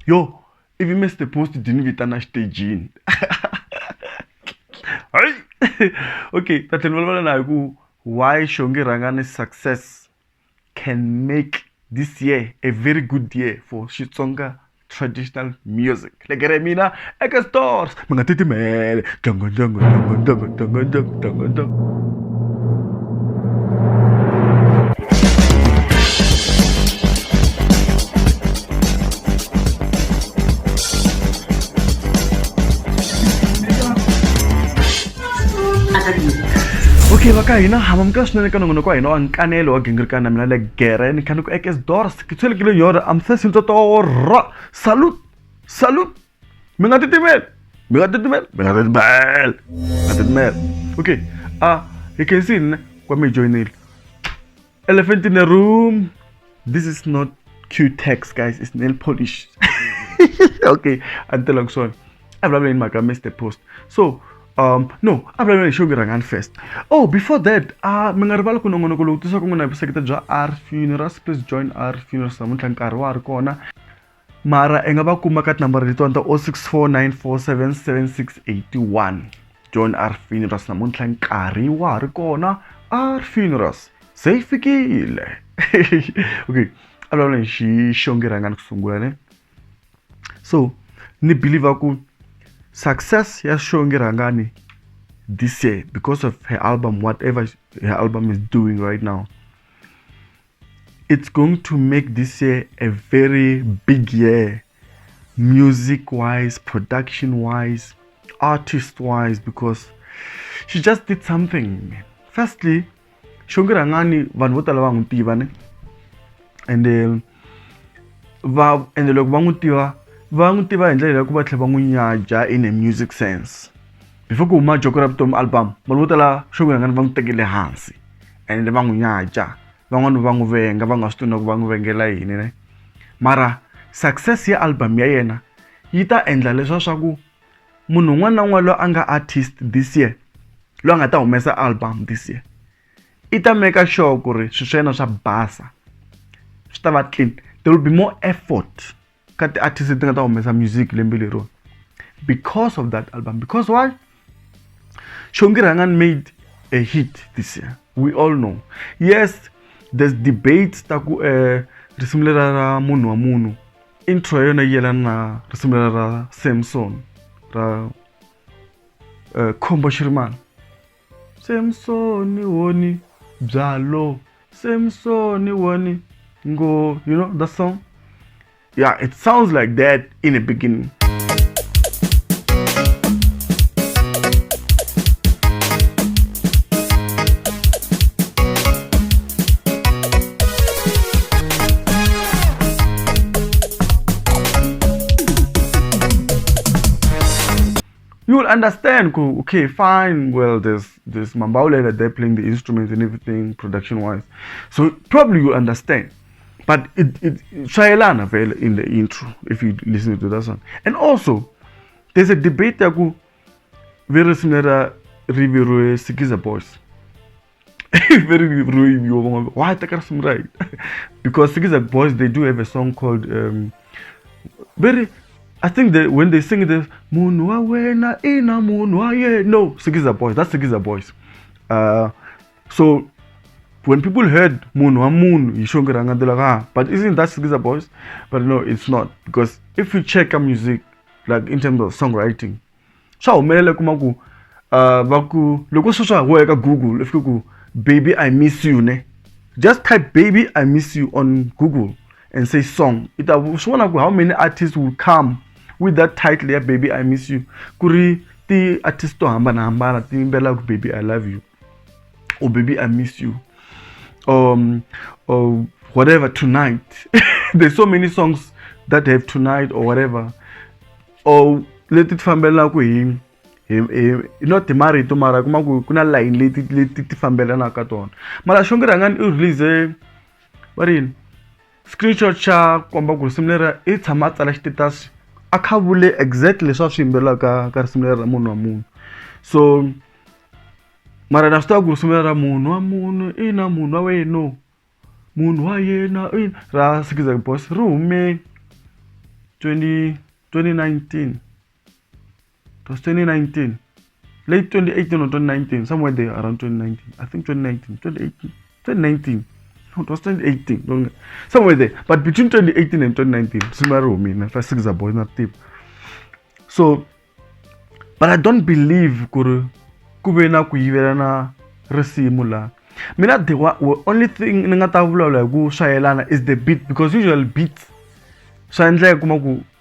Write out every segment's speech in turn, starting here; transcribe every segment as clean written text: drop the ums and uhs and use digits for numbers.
Yo, if you missed the post, you didn't get an stage in. Okay, that's why Xongi Rhangani's success can make this year a very good year for Xitsonga traditional music. Like Remina, Eka stores, Mangatiti man, jungle, jungle, jungle, jungle, jungle, jungle, jungle, jungle. Okay, baka ina hamamka swinene ka nongonoko wa hina wa nkanelo wa Gingirikani na mina le gere ni khani ku ekes doors ke tshwelekile yona am se sintso tora salute salute mi nga titimel okay you can see kwa me joinile elephant in the room. This is not cute text, guys, it's nail polish. Okay, until I'm sorry, I've in my missed the post. So no, I'm going to show you first. Oh, before that, mengaribala kuno ngono kulo tusa kungona episode ja R funerals. Please join R funerals namuntlha nkarhi wa ri kona. Mara engaba kuma ka number lito anta 0649477681. Join R funerals namuntlha nkarhi wa ri kona. R funerals seyifikile. Okay, alona shi Xongi Rhangani kusungula ne. So, ni believe ku success ya Xongi Rhangani this year because of her album, whatever her album is doing right now, it's going to make this year a very big year, music wise, production wise, artist wise, because she just did something. Firstly, Xongi Rhangani vanhu vo tala va n'wi tiva ne, and loko va n'wi tiva va n'wi tiva hi ndlela ya ku va tlhela va n'wi nyaja in a music sense. Before ku huma Joko ra vutomi album, vanhu vo tala Xongi Rhangani va n'wi tekele hansi and va n'wi nyaja, van'wana va n'wi venga, va nga swi tivi na ku va n'wi vengela yini ne. Mara success ya album ya yena yi ta endla leswa swa ku munhu un'wana na un'wana loyi a nga artist this year, loyi a nga ta humesa album this year, i ta make sure ku ri swilo swa yena swa basa, swi ta va clean. There will be more effort kat artists ti nga ta humesa music lembe lero because of that album. Because why? Xongi Rhangani made a hit this year. We all know. Yes, there's debates ta ku risimu ra munhu wa munhu, intro yona yelana na risimu ra Samson ra Khombo Shirimani. Samson woni bjalo, Samson woni ngo, you know that song? Yeah, it sounds like that in the beginning. You will understand, okay, fine, well, there's Mambaule that they're playing the instruments and everything production wise, so probably you understand. But it Shailana fell in the intro if you listen to that song. And also, there's a debate that go very similar review Sikiza Boys. Very review. Why take us right? Because Sikiza Boys, they do have a song called I think that when they sing the Munwa wena ina munwa ye, no, Sikiza Boys. That's Sikiza Boys. So when people heard Munwa Moon, Xongi Rhangani, they're like, but isn't that Sikiza Boys? But no, it's not. Because if you check a music, like in terms of songwriting, so mele kumaku baku loko sosha hoeka Google, if you go baby I miss you ne, just type baby I miss you on Google and say song. It will show how many artists will come with that title, yeah, baby I miss you. Kuri ti artist to hambana ti mbela ku baby I love you, or baby I miss you, or whatever, tonight. There's so many songs that have tonight or whatever, or let it fambela ku him not mari to mara kuma kuna line leti fambela na ka tona. Mara Xongi Rhangani u release varini screenshot cha komba ku simlera i tshama tsala status akhavule exactly swa swimbela ka simlera munhu wa munhu. So mara na swa ku simlera munhu wa munhu ina munhu wa wena, munhu wa yena ra Sikiza Boys rume 2019. It was 2019. Late 2018 or 2019. Somewhere there around 2019. I think 2019. 2018. 2019. No, it was 2018. Somewhere there. But between 2018 and 2019. Sumaro me. If I six a boy, not tip. So, but I don't believe kubena kuyivelana resimu la. Mina the only thing ngata vula ku shayelana is the beat, because usual beats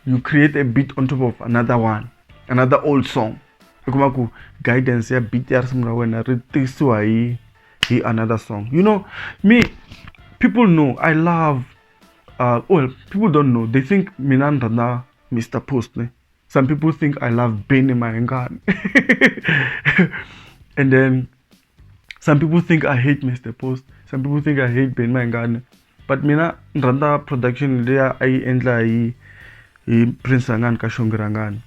you create a beat on top of another one, another old song. Kumaku guidance ya beat ya simra wena ritisiwa hi another song. You know, me, people know I love well, people don't know. They think Minanda na Mr. Post. Ne? Some people think I love Benny Mayengani. And then some people think I hate Mr. Post. Some people think I hate Benny Mayengani. But mina Randa production there I endla I Prince Rhangani ka Xongi Rhangani.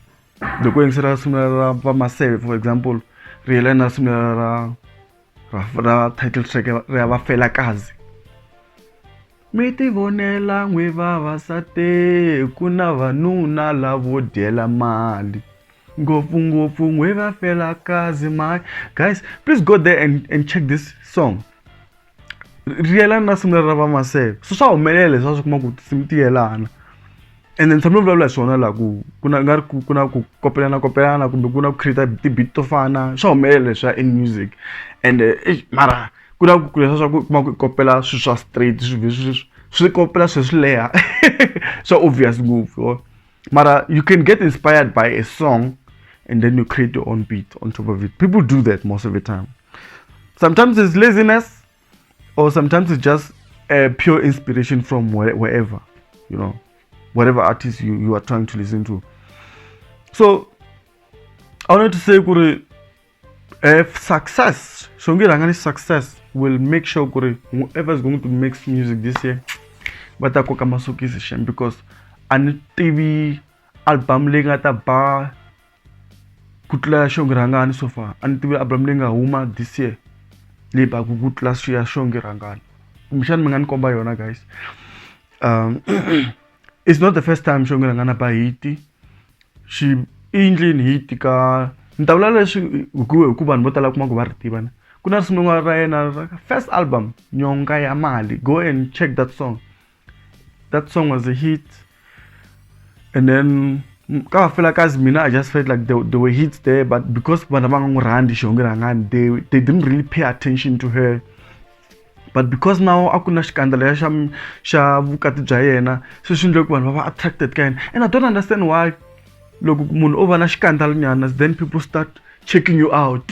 The going sira similar pa myself, for example, real na similar ra title track ra va fela kazi. Miti vonela ngwe vavasate kuna vanuna lavo dyela mali. Ngopfu ngwe va fela kazi mali. Guys, please go there and check this song. Real na similar ra myself. So swa humelele swa kuma ku simtiyelana. And then some people like swona la kuna ku kopelana kumbe kuna create beat to fana swa humelele swa in music. And mara kuna ku kuma ku kopela swa straight swi kopela swi layer. So obvious move. Mara you can get inspired by a song and then you create your own beat on top of it. People do that most of the time. Sometimes it's laziness, or sometimes it's just pure inspiration from wherever, you know, whatever artist you are trying to listen to. So I wanted to say, if success, Xongi Rhangani's success will make sure whoever is going to make music this year, but I Masuki is a shame, because an TV album lengata ba kutla Xongi Rhangani so far, an TV album lenga huma this year, leba kutla shia Xongi Rhangani. Mishan mengan komba yona guys. It's not the first time Xongi Rhangani ba hiti. She England hiti ka ntawula leswi ku vanhu vo tala kuma ku va ri tiva. Kuna rin'wana ra yena first album Nyonga ya Mali. Go and check that song. That song was a hit. And then I feel like as mina, I just felt like there were hits there, but because Xongi Rhangani, they didn't really pay attention to her. But because now akuna scandal ya sha vukati bya yena, so swi endle ku vanhu va attracted ka yena. And I don't understand why loko munhu over na scandal nyana, then people start checking you out.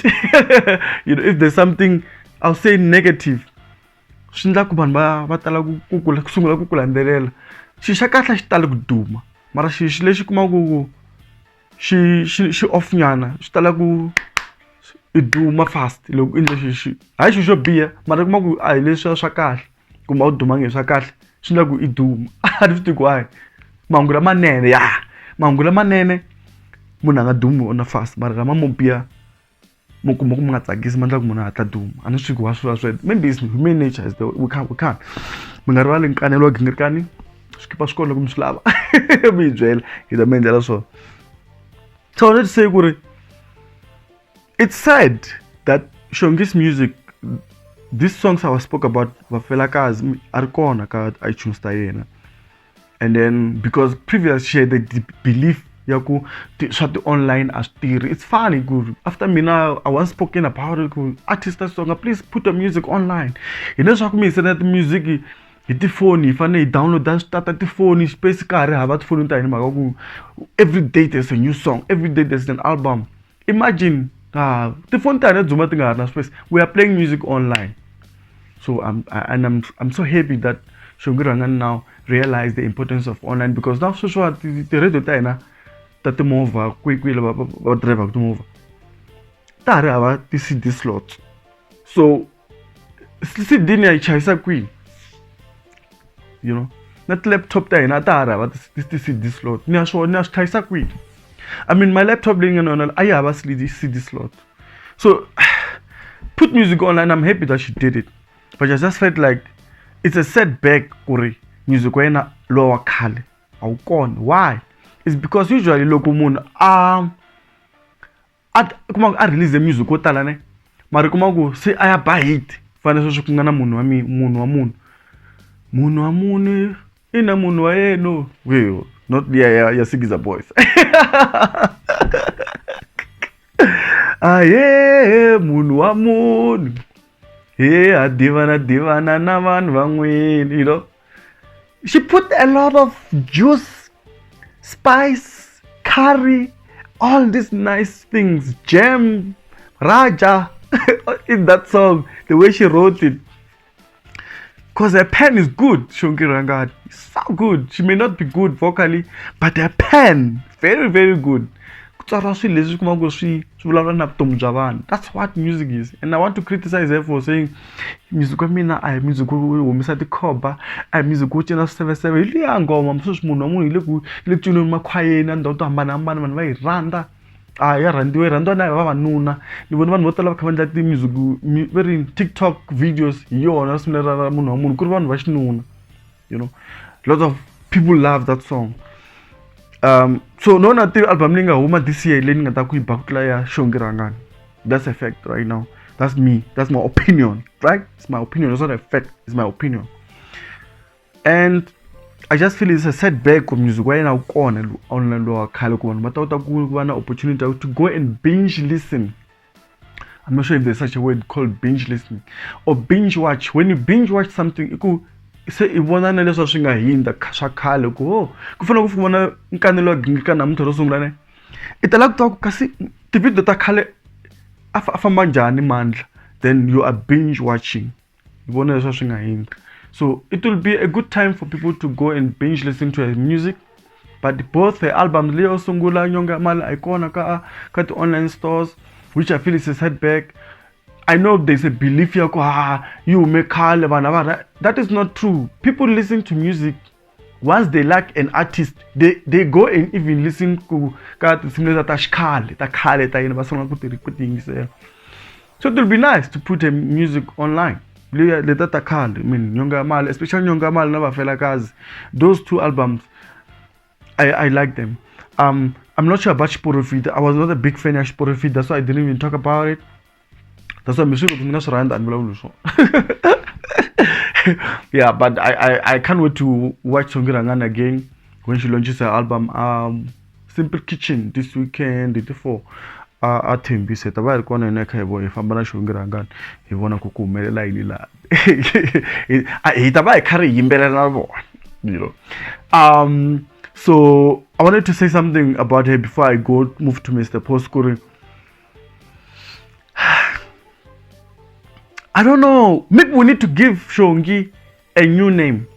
You know, if there's something I'll say negative, swi endla ku vanhu va tala ku sungula ku kulandzelela. Xi xa kahle xi tala ku duma, mara xi lexi kuma ku xi off nyana xi tala ku iduma fast loko indle xi hayi xi xo biha, mara kuma ku a hi leswi swa kahle kumbe u duma nge swa kahle swi endla ku iduma. A ni swi tivi why mahungu lamanene mahungu lamanene munhu a nga dumi ona fast, mara lama mo biha mo kuma ku mi nga tsakisi ma endla ku munhu a hatla duma. A ni swi tivi wa sweswo, maybe it's human nature is we can't mi nga rivali Nkanelo Gingirikani skipa swikolo loko mi swi lava mi yi byela hi ta mi endlela swona. So I wanted to say it's sad that Xongi's music, these songs I spoke about, Vafelakazi, are kona ka iTunes ta yena. And then because previously they believe yaku shut the online as theory. It's funny, good. After me now, I was spoken about it. Artist song, please put the music online. You know, so me said that the music. The phone, if I download that, start at the phone, space car, have that phone time. Every day there's a new song, every day there's an album. Imagine the phone time space. We are playing music online. So I'm so happy that Xongi Rhangani now realize the importance of online, because now so the radio time that the move quickly driver to move. This is this slot. So see dinner chaisa queen. You know, that laptop there na tara but this slot. Nya chaisa queen. I mean, my laptop being on I have a CD slot. So put music online. I'm happy that she did it, but I just felt like it's a setback. Music when lower kale. Why? is because usually loko munhu kuma a release music ko tala ne mara kuma ku se a ya ba hit fana sweswi ku nga na munhu wa munhu ina munhu wa yena weyo not ya Sigiza Boys. Aye munhu wa munhu adivana na vanhu van'wini, you know. She put a lot of juice, spice, curry, all these nice things, jam, raja in that song, the way she wrote it. Because her pen is good, Xongi Rhangani. So good. She may not be good vocally, but her pen, very, very good. That's what music is. And I want to criticize her for saying music I music the cover, I music ya randiwe na vavanuna ni vona vanhu vo tala va kha va endla ti-music very TikTok videos hi yona ra munhu wa munhu ku ri vanhu va xinuna, you know. Lots of people love that song. So nona album leyi nga huma this year leyi ni nga ta ku yi bakutla ya Xongi Rhangani. That's a fact right now. That's me. That's my opinion, right? It's my opinion. It's not a fact. It's my opinion. And I just feel it's a setback of music. Why now online but an opportunity to go and binge listen. I'm not sure if there's such a word called binge listening or binge watch. When you binge watch something, you say you wanna know something in the shakale go. Kufuna kufuna nkanelo gingirikani mtu rosungulane. Italak talk kasi TV data kale afa manjani mandla. Then you are binge watching. You wanna know something in. So it will be a good time for people to go and binge listen to her music. But both her albums, Leo Sungula, Nyonga Mal, Icona, ka the online stores, which I feel is a setback. I know there's a belief here, you make that is not true. People listen to music once they like an artist, they go and even listen to so it will be nice to put her music online. Especially Nyonga Mal, Never Fela Kazi. Those two albums, I like them. I'm not sure about Sporofit. I was not a big fan of Sporofit. That's why I didn't even talk about it. That's why I'm sure yeah, but I can't wait to watch Xongi Rhangani again when she launches her album Simple Kitchen this weekend. Before athembi seta va ri kona ina khayebo hi famba na Xongi Rhangani hi vona ku ku humelela yini la hi ta va hi khari yimbelela na vona, you know. So I wanted to say something about her before I move to Mr. Poskuri. I don't know, maybe we need to give Xongi a new name.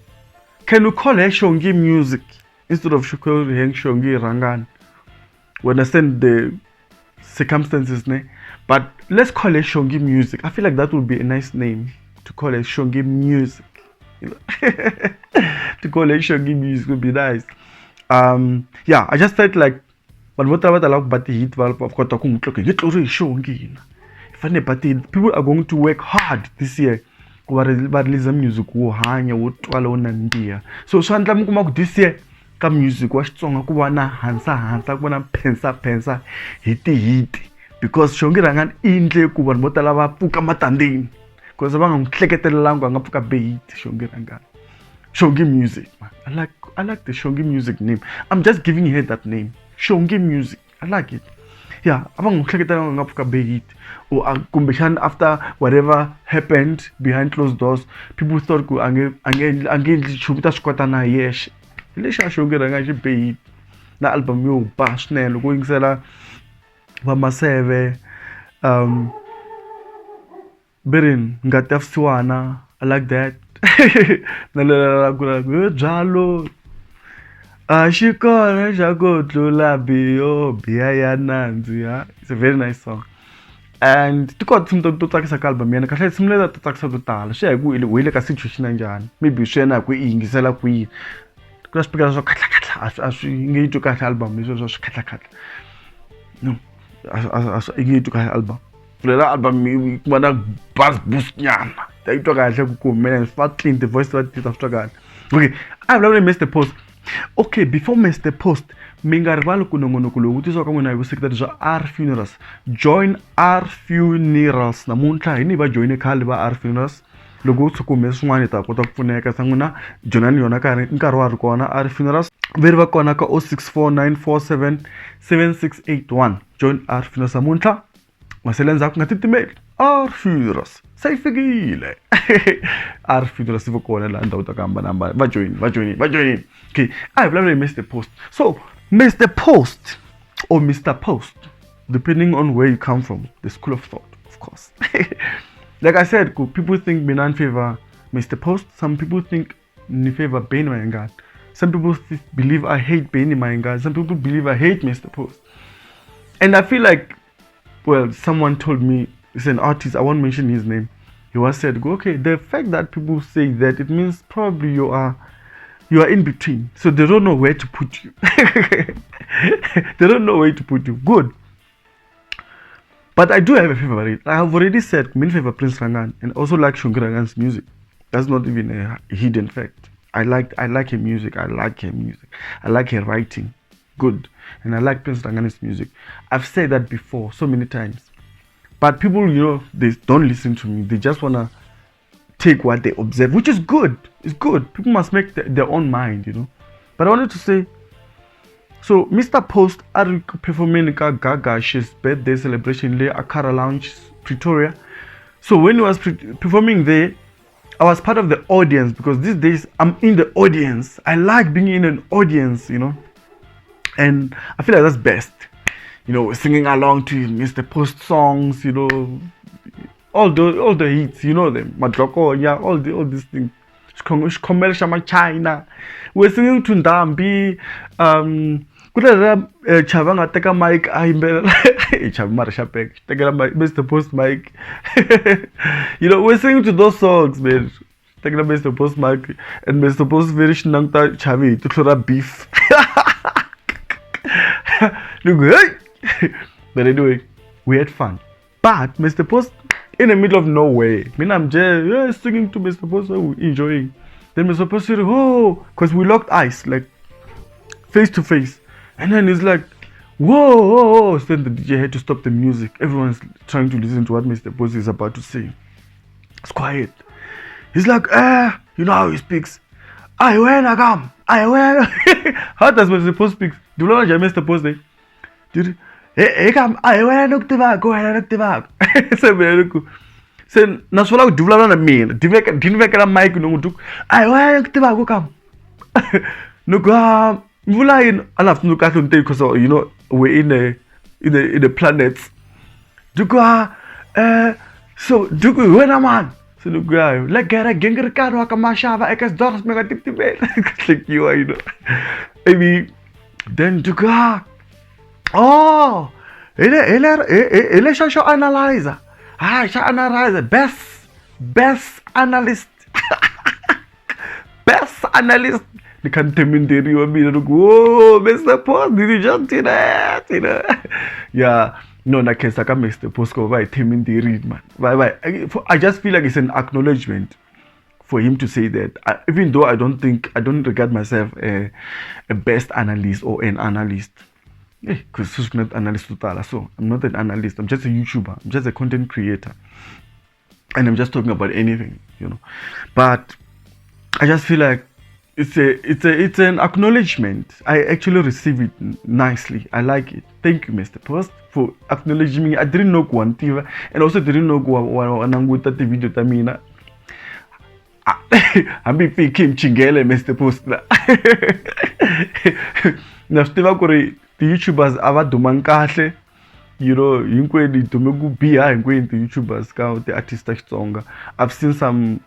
Can we call her Xongi Music instead of Xongi Rhangani? We understand the circumstances, but let's call it Xongi Music. I feel like that would be a nice name to call it Xongi Music. You know? To call it Xongi Music would be nice. Yeah, I just felt like people are going to work hard this year. Release music so this year music wa Xitsonga ku va na hansa ku va na pensa hit because Xongi Rhangani indle ku vanhu vo tala va pfuka matandini because va nga n'wi hleketelelangi a nga pfuka beat. Xongi Rhangani, Xongi Music, man. I like the Xongi Music name. I'm just giving her that name, Xongi Music. I like it. Yeah, a va n'wi hleketelelangi a nga pfuka beat or kumbexana after whatever happened behind closed doors, people thought ku ange nchumu ta swi kota na yexe. Lesha Xongi Rhangani xi beat na album yo ba swinene loko yingisela va Maseve Berin ngati ya Fusiwana. I like that. Na lela ku byalo a xi kona xa ku tlula biyo biya ya nandzi. It's a very nice song. And to got some to tsakisa ka album yena kahle simule to tsakisa to tala swi ya hi ku hi le ka situation njhani, maybe swi yena ku yingisela kwihi. Kula swipikara swo khatla a swi nge twi kahle album leswi swo swi khatla no a swi nge twi kahle album. Lela album ku va na bass boost nyana ta twa kahle ku kumela fa clean the voice va tita swi twa kahle. Okay, I have already missed the post. Okay, before Mr. Post, mi nga rivali ku nongonoko lowu wu tisiwaka n'wina hi vuseketeri bya R Funerals. Join R Funerals namuntlha hi ni va joyine khale va R Funerals. Loko u tshuka hume swin'wana hi ta kota ku pfuneka sa n'wina joinani yona nkarhi wa ri kona R Funerals. Va ri va kona ka 0649477681. Join R Funerals namuntlha. Masele ndzhaku nga titimeli R Funerals se yi fikile. R Funerals va kona laha ndhawu ta ku hambanahambana. Va join. Okay, I vulavula hi Mr. Post. So Mr. Post or Mr. Post, depending on where you come from, the school of thought, of course. Like I said, people think me in favor Mr. Post. Some people think in favor Benny Mayengani. Some people believe I hate Benny Mayengani. Some people believe I hate Mr. Post. And I feel like, well, someone told me, it's an artist, I won't mention his name. He was said, okay, the fact that people say that, it means probably you are in between. So they don't know where to put you. They don't know where to put you. Good. But I do have a favorite. I have already said, I favor Prince Rhangani and also like Xongi Rhangani's music. That's not even a hidden fact. I like her music. I like her writing. Good. And I like Prince Rhangani's music. I've said that before so many times. But people, they don't listen to me. They just want to take what they observe, which is good. It's good. People must make their own mind, But I wanted to say, so Mr. Post are performing Gaga's birthday celebration at Akara Lounge, Pretoria. So when he was performing there, I was part of the audience because these days I'm in the audience. I like being in an audience, and I feel like that's best. Singing along to Mr. Post songs, all the hits, them, Madroko, yeah, all these things. Commercial China. We're singing to Ndambi, Chavanga take a mic, Mr. Post mic. We're singing to those songs, man. Taking a Mr. Post mic and Mr. Post very shnangta chavi to clear up beef. But anyway, we had fun. But Mr. Post in the middle of nowhere. I'm just singing to Mr. Post, enjoying. Then Mr. Post said, oh, because we locked eyes, like face to face. And then he's like, whoa. So then the DJ had to stop the music. Everyone's trying to listen to what Mr. Post is about to say. It's quiet. He's like, you know how he speaks. I when I come. How does Mr. Post speak? Do you know what Mr. Post say? Hey, come. I when I look the back. Go ahead and look the back. Sen naswala kuduvula na mina ndivekela mic nomuntu ayi kutiva ku kam nuka mvula ino alafu nuka kahle because we're in the planets duka so duka wena man so nuka like Mandla Gingirikani wa kamashava ekas dollars mega tiptibe like you maybe then duka oh ele shasho analyzer. Analyzer, best analyst. Best analyst. They can't tell me whoa, Mr. Post, did you just do that? Yeah, no, na case like Mr. Post go by Temin the read, man. I just feel like it's an acknowledgement for him to say that. Even though I don't regard myself a best analyst or an analyst. Because I'm not an analyst, so I'm not an analyst. I'm just a YouTuber. I'm just a content creator, and I'm just talking about anything, But I just feel like it's an acknowledgement. I actually receive it nicely. I like it. Thank you, Mr. Post, for acknowledging me. I didn't know Guantiva, and also didn't know Guananguta the video Tamina. I'm be faking Chingele, Mr. Post. Now, Steve the YouTubers ava duman kahle, hinkwenu dume ku biha hinkwenu the YouTubers ka the artists ta Xitsonga. I've seen some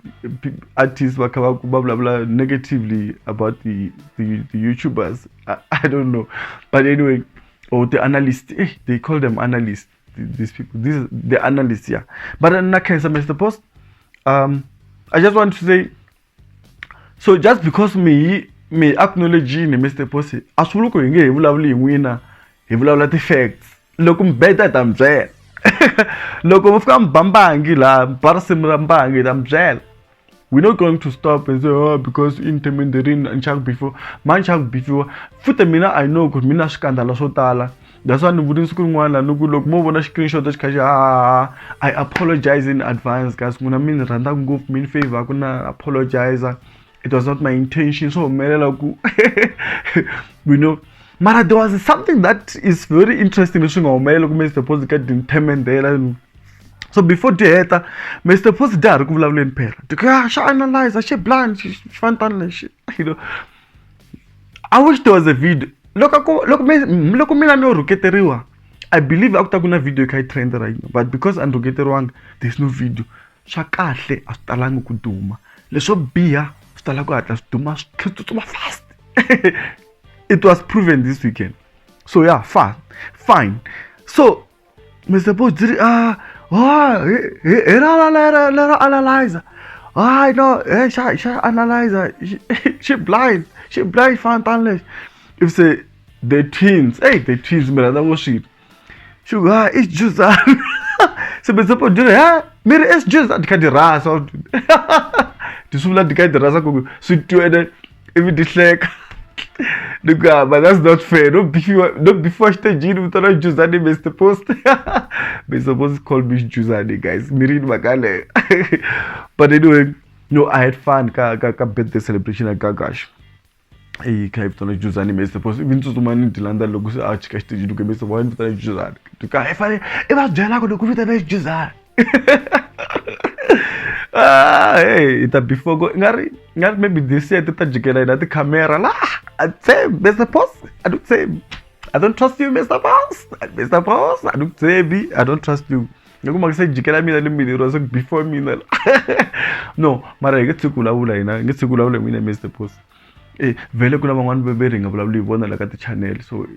artists va blah blah negatively about the YouTubers. I don't know, but anyway, the analysts, they call them analysts. These people, the analysts, yeah. But in that case, Mr. Post, I just want to say, so just because me acknowledging Mr. Post, asuluko inge evulavuli wina, evulavula the facts. Loko mbeta tambyela. Loko mufika mbambangi la, mpara simrambangi tambyela. we're not going to stop and say, oh, because in Temenderin and Chak before, man Chak before. Futamina, I know, because Mina Scandala Sotala. That's why wouldn't school one and no good look more on a screenshot that I apologize in advance, guys. When I mean random go in favor, I'm gonna apologize. It was not my intention, so we know. Mara, there was something that is very interesting. Mr. Post getting Temendela. So before the Mr. Post there, she analyze, she blind, she fantastic, you know. I wish there was a video. Look, I believe after gonna video kai trend right now, but because I'm wrong, there's no video. Shakahle astalangu kuduma. Let's beer stalago atlas duma fast. It was proven this weekend. So yeah, fine. So Mr. Post analyze. I know, she analyze. She blind, fantastic. If say the twins, the twins, man, that was shit. She go, it's just that. So Mr. Post it's just that the rasa. The sula the rasa go. So to it, if it like. Look, but that's not fair. Not before the gene with the Juzani, Mr. Post. Mr. Post called me Juzani, guys. Mirin Magale. But anyway, no, I had fun. Birthday celebration at Gagash. I kept on a Juzani, Mr. Post. Even to man in Tilanda, Logos Archcast, you can Mr. One with a Juzan. To Kai, it was Jalago to go with a nice Juzan. Hey, that before going, maybe they said that the camera. I'd say, Mr. Post, I don't say, I don't trust you, Mr. Post. Mr. Post, I don't say, I don't trust you. You go say, Jikela me, before me. No, Mara, get to Kula, get to Kula, Mr. Post. Vele kuna one baby probably one like at the channel. So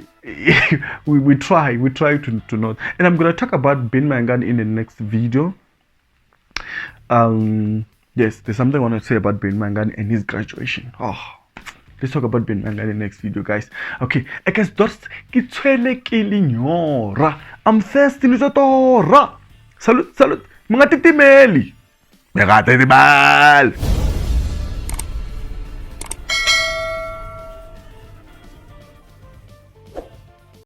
we try to not. And I'm gonna talk about Ben Mangan in the next video. Yes, there's something I want to say about Ben Mangan and his graduation. Let's talk about Ben Mangan in the next video, guys. Okay, I guess that's I'm thirsty to Tora. Salute, mga titimeli.